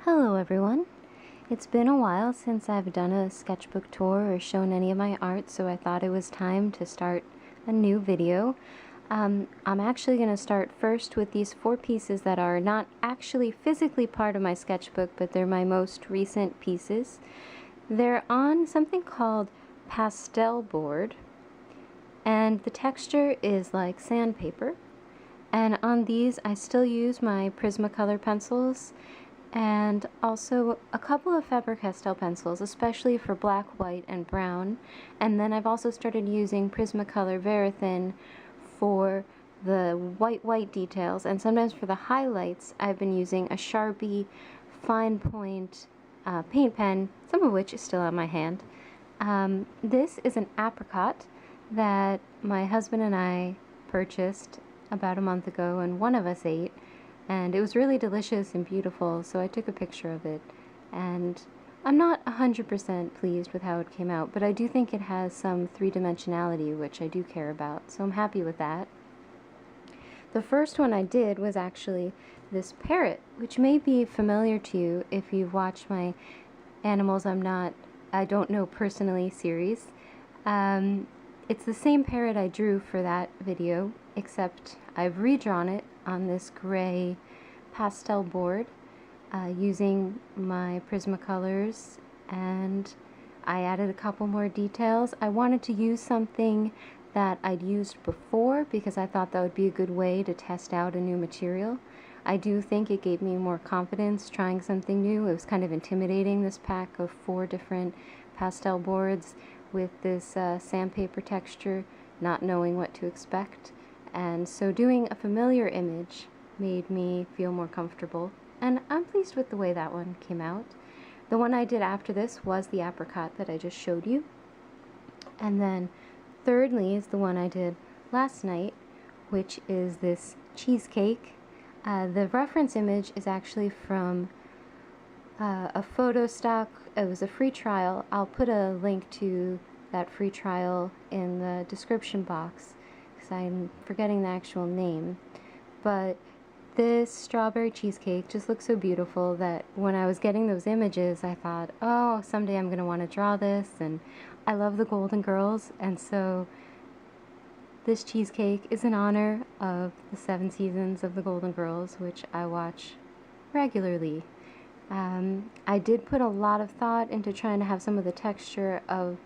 Hello everyone! It's been a while since I've done a sketchbook tour or shown any of my art, so I thought it was time to start a new video. I'm actually going to start first with these 4 pieces that are not actually physically part of my sketchbook, but they're my most recent pieces. They're on something called pastelbord, and the texture is like sandpaper. And on these I still use my Prismacolor pencils and also a couple of Faber Castell pencils, especially for black, white, and brown. And then I've also started using Prismacolor Verithin for the white details, and sometimes for the highlights I've been using a Sharpie fine point paint pen, some of which is still on my hand. This is an apricot that my husband and I purchased about a month ago, and one of us ate. And it was really delicious and beautiful, so I took a picture of it. And I'm not 100% pleased with how it came out, but I do think it has some three-dimensionality, which I do care about, so I'm happy with that. The first one I did was actually this parrot, which may be familiar to you if you've watched my Animals I Don't Know Personally series. It's the same parrot I drew for that video, except I've redrawn it on this gray pastel board using my Prismacolors, and I added a couple more details. I wanted to use something that I'd used before because I thought that would be a good way to test out a new material. I do think it gave me more confidence trying something new. It was kind of intimidating, this pack of 4 different pastel boards with this sandpaper texture, not knowing what to expect. And so doing a familiar image made me feel more comfortable, and I'm pleased with the way that one came out. The one I did after this was the apricot that I just showed you. And then thirdly is the one I did last night, which is this cheesecake. The reference image is actually from a photo stock. It was a free trial. I'll put a link to that free trial in the description box, because I'm forgetting the actual name. But this strawberry cheesecake just looks so beautiful that when I was getting those images, I thought, oh, someday I'm going to want to draw this, and I love the Golden Girls, and so this cheesecake is in honor of the 7 seasons of the Golden Girls, which I watch regularly. I did put a lot of thought into trying to have some of the texture of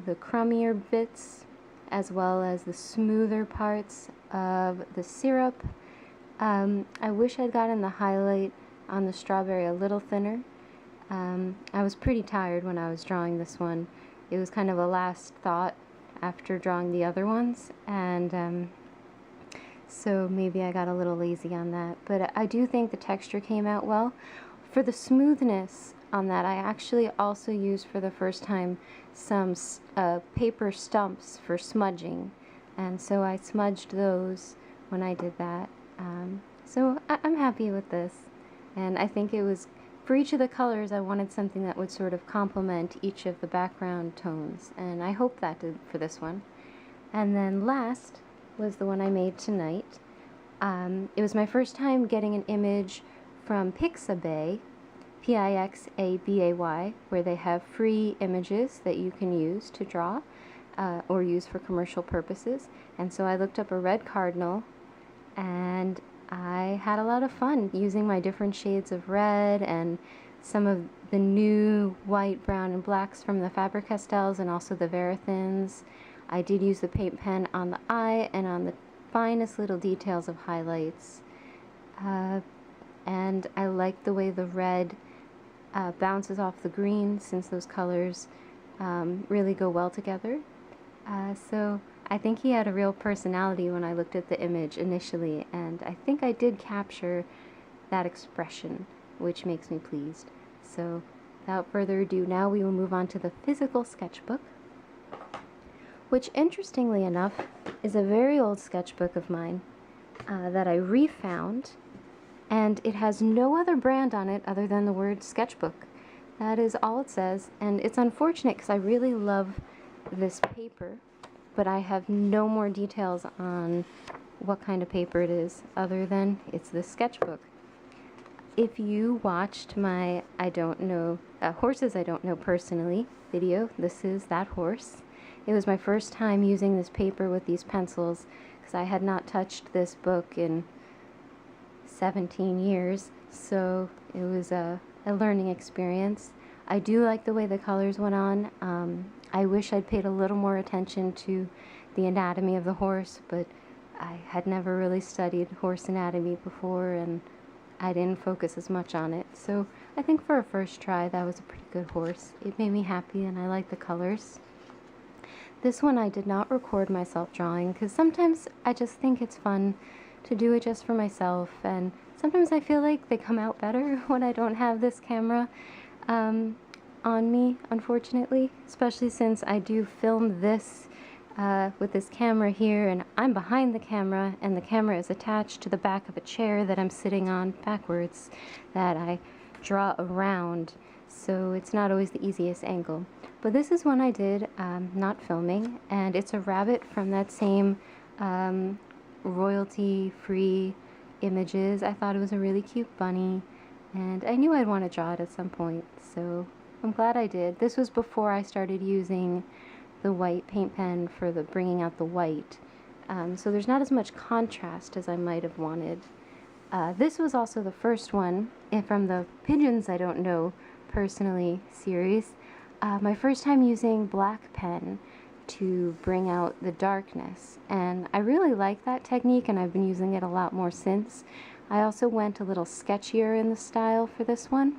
the crummier bits as well as the smoother parts of the syrup. I wish I'd gotten the highlight on the strawberry a little thinner. I was pretty tired when I was drawing this one. It was kind of a last thought after drawing the other ones, and so maybe I got a little lazy on that. But I do think the texture came out well. For the smoothness on that, I actually also used for the first time some paper stumps for smudging, and so I smudged those when I did that. So I'm happy with this, and I think it was, for each of the colors I wanted something that would sort of complement each of the background tones, and I hope that did for this one. And then last was the one I made tonight. It was my first time getting an image from Pixabay, Pixabay, where they have free images that you can use to draw or use for commercial purposes. And so I looked up a red cardinal, and I had a lot of fun using my different shades of red and some of the new white, brown, and blacks from the Faber Castells and also the Verithins. I did use the paint pen on the eye and on the finest little details of highlights. And I like the way the red bounces off the green, since those colors really go well together. So I think he had a real personality when I looked at the image initially, and I think I did capture that expression, which makes me pleased. So without further ado, now we will move on to the physical sketchbook, which interestingly enough is a very old sketchbook of mine that I refound, and it has no other brand on it other than the word sketchbook. That is all it says, and it's unfortunate because I really love this paper, but I have no more details on what kind of paper it is other than it's this sketchbook. If you watched my horses I don't know personally video, this is that horse. It was my first time using this paper with these pencils because I had not touched this book in 17 years, so it was a learning experience. I do like the way the colors went on. I wish I'd paid a little more attention to the anatomy of the horse, but I had never really studied horse anatomy before, and I didn't focus as much on it. So I think for a first try, that was a pretty good horse. It made me happy, and I like the colors. This one I did not record myself drawing, because sometimes I just think it's fun to do it just for myself, and sometimes I feel like they come out better when I don't have this camera on me, unfortunately, especially since I do film this with this camera here, and I'm behind the camera, and the camera is attached to the back of a chair that I'm sitting on backwards that I draw around, so it's not always the easiest angle. But this is one I did not filming, and it's a rabbit from that same royalty-free images. I thought it was a really cute bunny, and I knew I'd want to draw it at some point, so I'm glad I did. This was before I started using the white paint pen for the bringing out the white, so there's not as much contrast as I might have wanted. This was also the first one from the Pigeons I Don't Know Personally series. My first time using black pen to bring out the darkness, and I really like that technique, and I've been using it a lot more since. I also went a little sketchier in the style for this one.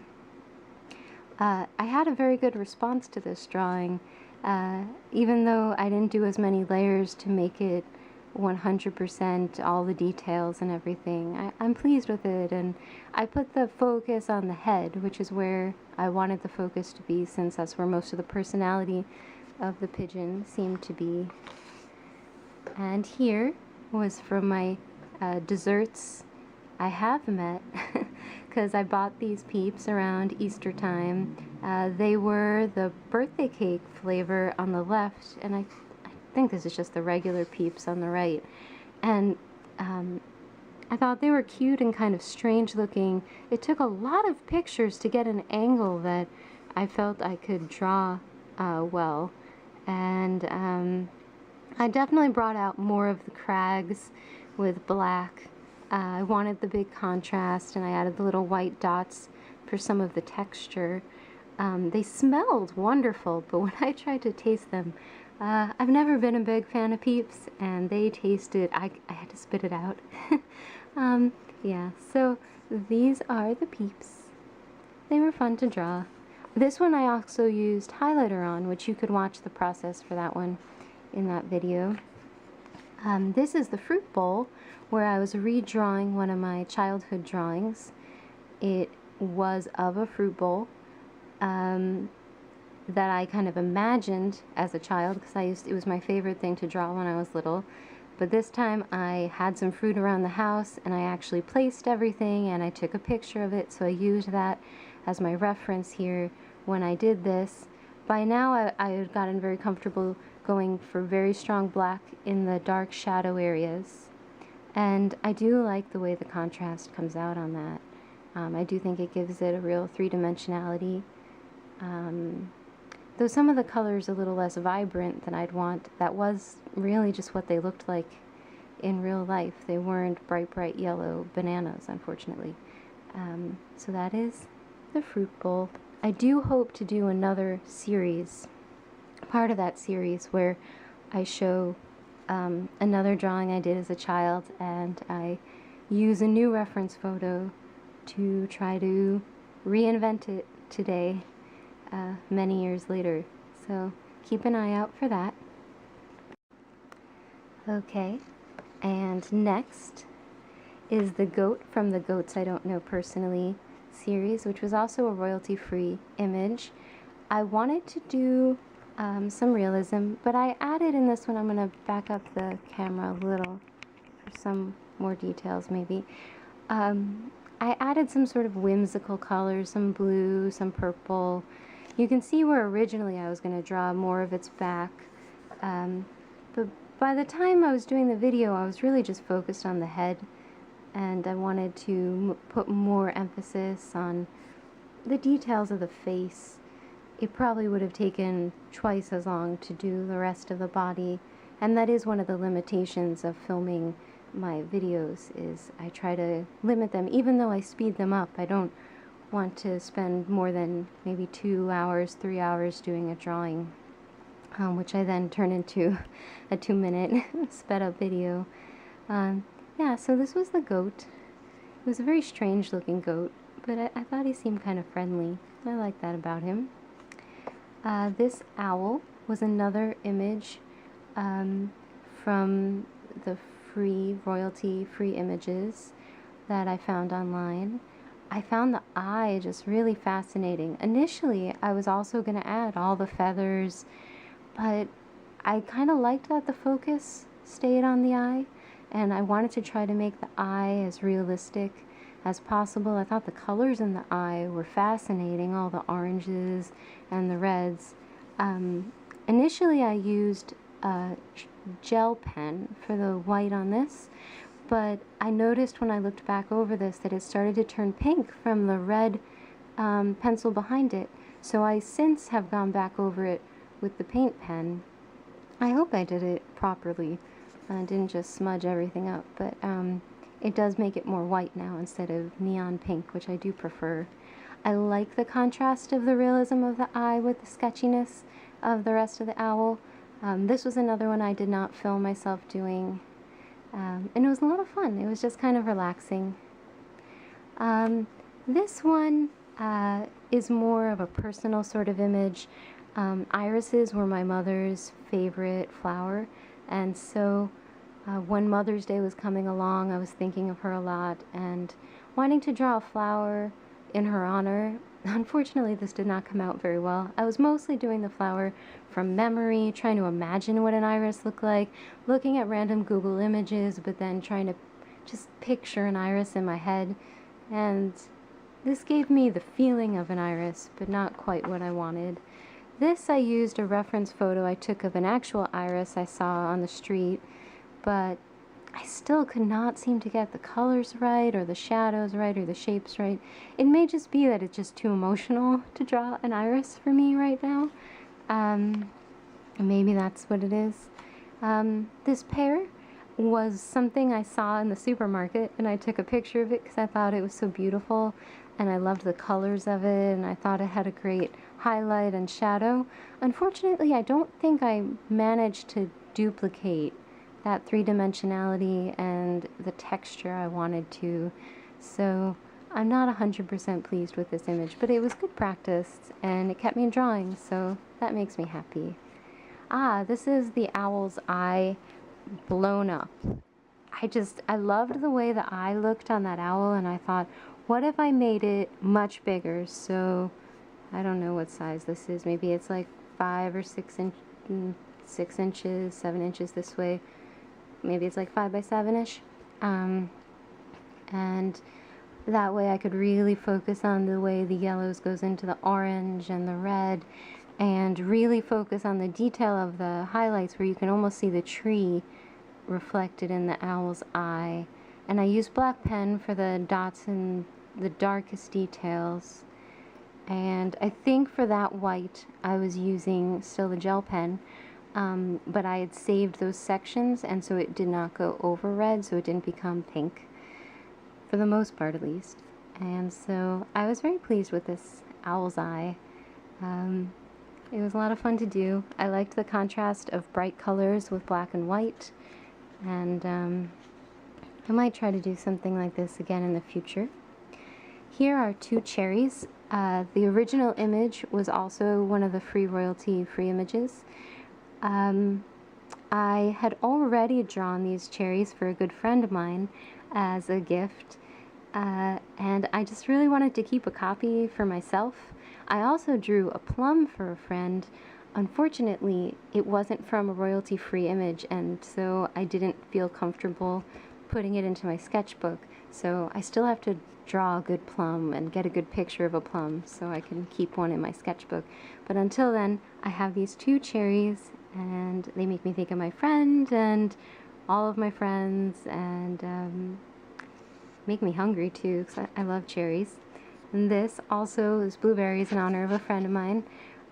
I had a very good response to this drawing, even though I didn't do as many layers to make it 100% all the details and everything. I'm pleased with it, and I put the focus on the head, which is where I wanted the focus to be, since that's where most of the personality of the pigeon seemed to be. And here was from my desserts I have met, because I bought these Peeps around Easter time. They were the birthday cake flavor on the left, and I think this is just the regular Peeps on the right. And I thought they were cute and kind of strange looking. It took a lot of pictures to get an angle that I felt I could draw well. And I definitely brought out more of the crags with black. I wanted the big contrast, and I added the little white dots for some of the texture. They smelled wonderful, but when I tried to taste them, I've never been a big fan of Peeps, and they tasted, I had to spit it out. Yeah, so these are the Peeps. They were fun to draw. This one I also used highlighter on, which you could watch the process for that one in that video. This is the fruit bowl, where I was redrawing one of my childhood drawings. It was of a fruit bowl that I kind of imagined as a child, because it was my favorite thing to draw when I was little. But this time I had some fruit around the house, and I actually placed everything, and I took a picture of it, so I used that as my reference here when I did this. By now I had gotten very comfortable going for very strong black in the dark shadow areas, and I do like the way the contrast comes out on that. I do think it gives it a real three-dimensionality. Though some of the colors a little less vibrant than I'd want, that was really just what they looked like in real life. They weren't bright yellow bananas, unfortunately. So that is the fruit bowl. I do hope to do another series, part of that series, where I show another drawing I did as a child, and I use a new reference photo to try to reinvent it today, many years later. So keep an eye out for that. Okay, and next is the goat from the Goats I Don't Know Personally series, which was also a royalty-free image. I wanted to do some realism, but I added in this one, I'm going to back up the camera a little for some more details maybe. I added some sort of whimsical colors, some blue, some purple. You can see where originally I was going to draw more of its back, but by the time I was doing the video, I was really just focused on the head and I wanted to put more emphasis on the details of the face. It probably would have taken twice as long to do the rest of the body, and that is one of the limitations of filming my videos, is I try to limit them. Even though I speed them up, I don't want to spend more than maybe 2 hours, 3 hours doing a drawing, which I then turn into a 2-minute sped up video. Yeah, so this was the goat. It was a very strange looking goat, but I thought he seemed kind of friendly. I like that about him. This owl was another image from the royalty-free images that I found online. I found the eye just really fascinating. Initially, I was also going to add all the feathers, but I kind of liked that the focus stayed on the eye, and I wanted to try to make the eye as realistic as possible. I thought the colors in the eye were fascinating, all the oranges and the reds. Initially, I used a gel pen for the white on this, but I noticed when I looked back over this that it started to turn pink from the red pencil behind it. So I since have gone back over it with the paint pen. I hope I did it properly. I didn't just smudge everything up, but it does make it more white now instead of neon pink, which I do prefer. I like the contrast of the realism of the eye with the sketchiness of the rest of the owl. This was another one I did not film myself doing, and it was a lot of fun. It was just kind of relaxing. This one is more of a personal sort of image. Irises were my mother's favorite flower, and so when Mother's Day was coming along, I was thinking of her a lot and wanting to draw a flower in her honor. Unfortunately, this did not come out very well. I was mostly doing the flower from memory, trying to imagine what an iris looked like, looking at random Google images, but then trying to just picture an iris in my head. And this gave me the feeling of an iris, but not quite what I wanted. This I used a reference photo I took of an actual iris I saw on the street, but I still could not seem to get the colors right, or the shadows right, or the shapes right. It may just be that it's just too emotional to draw an iris for me right now. Maybe that's what it is. This pear was something I saw in the supermarket, and I took a picture of it because I thought it was so beautiful, and I loved the colors of it, and I thought it had a great highlight and shadow. Unfortunately, I don't think I managed to duplicate that three-dimensionality and the texture I wanted to, so I'm not 100% pleased with this image, but it was good practice and it kept me drawing, so that makes me happy. This is the owl's eye blown up. I loved the way the eye looked on that owl, and I thought, what if I made it much bigger? So I don't know what size this is. Maybe it's like 5 or 6 inches, 7 inches this way. Maybe it's like 5 by 7-ish. And that way I could really focus on the way the yellows goes into the orange and the red, and really focus on the detail of the highlights where you can almost see the tree reflected in the owl's eye. And I used black pen for the dots and the darkest details. And I think for that white I was using still the gel pen, but I had saved those sections, and so it did not go over red, so it didn't become pink, for the most part at least. And so I was very pleased with this owl's eye. It was a lot of fun to do. I liked the contrast of bright colors with black and white, and I might try to do something like this again in the future. Here are 2 cherries. The original image was also one of the royalty-free images. I had already drawn these cherries for a good friend of mine as a gift, and I just really wanted to keep a copy for myself. I also drew a plum for a friend. Unfortunately, it wasn't from a royalty-free image, and so I didn't feel comfortable putting it into my sketchbook. So I still have to draw a good plum and get a good picture of a plum so I can keep one in my sketchbook. But until then, I have these 2 cherries, and they make me think of my friend and all of my friends, and make me hungry too, because I love cherries. And this also is blueberries in honor of a friend of mine.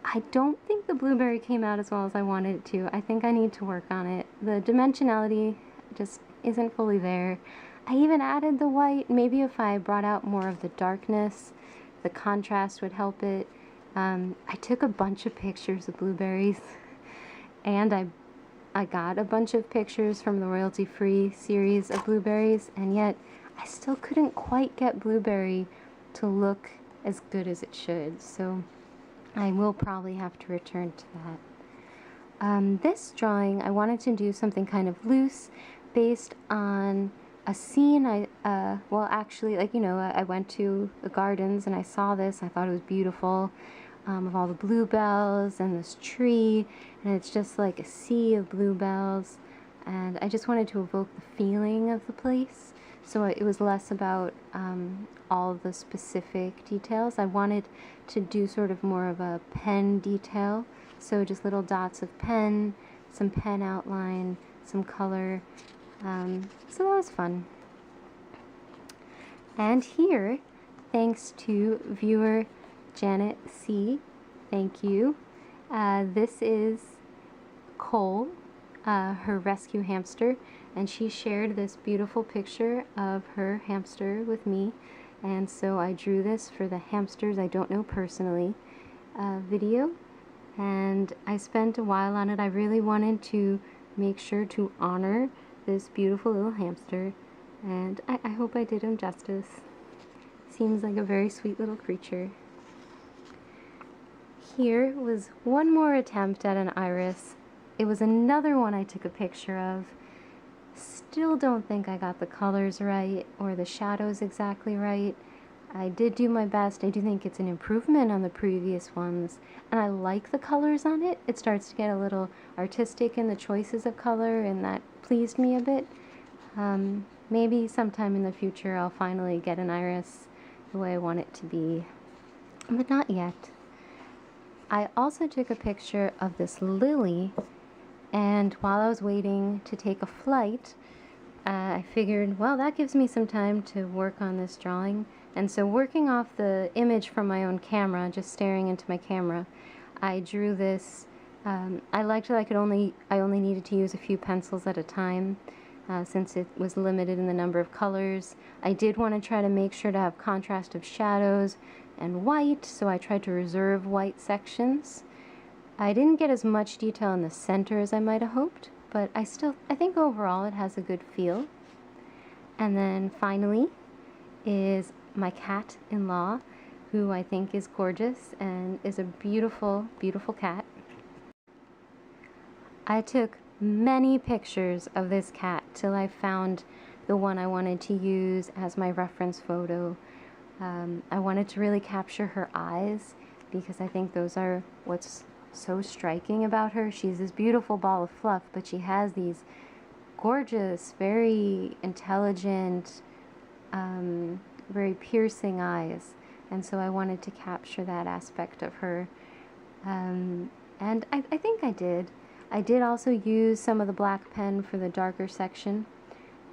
I don't think the blueberry came out as well as I wanted it to. I think I need to work on it. The dimensionality just isn't fully there. I even added the white. Maybe if I brought out more of the darkness, the contrast would help it. I took a bunch of pictures of blueberries, and I got a bunch of pictures from the royalty-free series of blueberries, and yet I still couldn't quite get blueberry to look as good as it should, so I will probably have to return to that. This drawing, I wanted to do something kind of loose based on a scene. Well, actually, like, you know, I went to the gardens and I saw this. I thought it was beautiful, of all the bluebells and this tree, and it's just like a sea of bluebells, and I just wanted to evoke the feeling of the place. So it was less about all the specific details. I wanted to do sort of more of a pen detail, so just little dots of pen, some pen outline, some color. So that was fun. And here, thanks to viewer Janet C, thank you. This is Cole, her rescue hamster, and she shared this beautiful picture of her hamster with me, and so I drew this for the Hamsters I Don't Know Personally video, and I spent a while on it. I really wanted to make sure to honor this beautiful little hamster, and I hope I did him justice. Seems like a very sweet little creature. Here was one more attempt at an iris. It was another one I took a picture of. Still don't think I got the colors right or the shadows exactly right. I did do my best. I do think it's an improvement on the previous ones, and I like the colors on it. It starts to get a little artistic in the choices of color, and that pleased me a bit. Maybe sometime in the future I'll finally get an iris the way I want it to be, but not yet. I also took a picture of this lily, and while I was waiting to take a flight, I figured, well, that gives me some time to work on this drawing. And so, working off the image from my own camera, just staring into my camera, I drew this. I liked that I only needed to use a few pencils at a time, since it was limited in the number of colors. I did want to try to make sure to have contrast of shadows and white, so I tried to reserve white sections. I didn't get as much detail in the center as I might have hoped, but I think overall it has a good feel. And then finally is my cat Inlaw, who I think is gorgeous and is a beautiful, beautiful cat. I took many pictures of this cat till I found the one I wanted to use as my reference photo. I wanted to really capture her eyes, because I think those are what's so striking about her. She's this beautiful ball of fluff, but she has these gorgeous, very intelligent, very piercing eyes, and so I wanted to capture that aspect of her, and I think I did. I did also use some of the black pen for the darker section,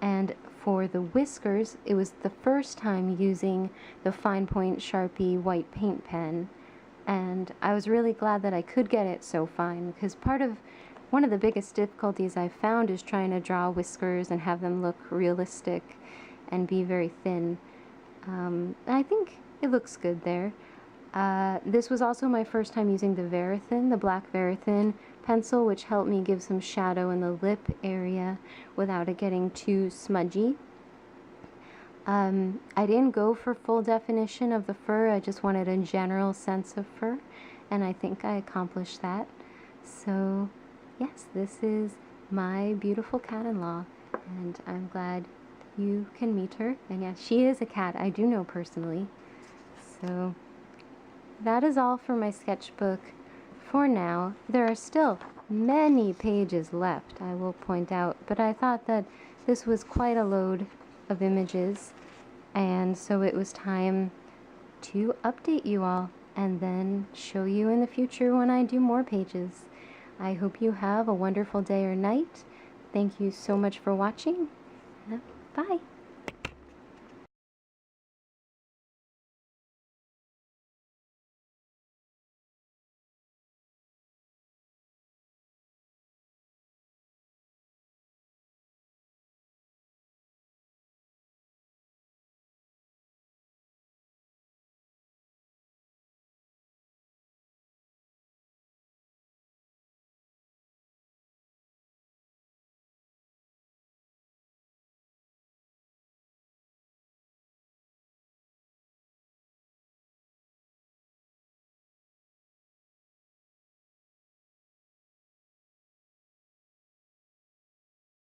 and for the whiskers, it was the first time using the fine point Sharpie white paint pen, and I was really glad that I could get it so fine, because one of the biggest difficulties I've found is trying to draw whiskers and have them look realistic and be very thin. I think it looks good there. This was also my first time using the Verithin, the black Verithin pencil, which helped me give some shadow in the lip area without it getting too smudgy. I didn't go for full definition of the fur. I just wanted a general sense of fur, and I think I accomplished that. So yes, this is my beautiful cat-in-law, and I'm glad you can meet her. And yes, she is a cat I do know personally. So that is all for my sketchbook for now. There are still many pages left, I will point out, but I thought that this was quite a load of images, and so it was time to update you all and then show you in the future when I do more pages. I hope you have a wonderful day or night. Thank you so much for watching. Bye.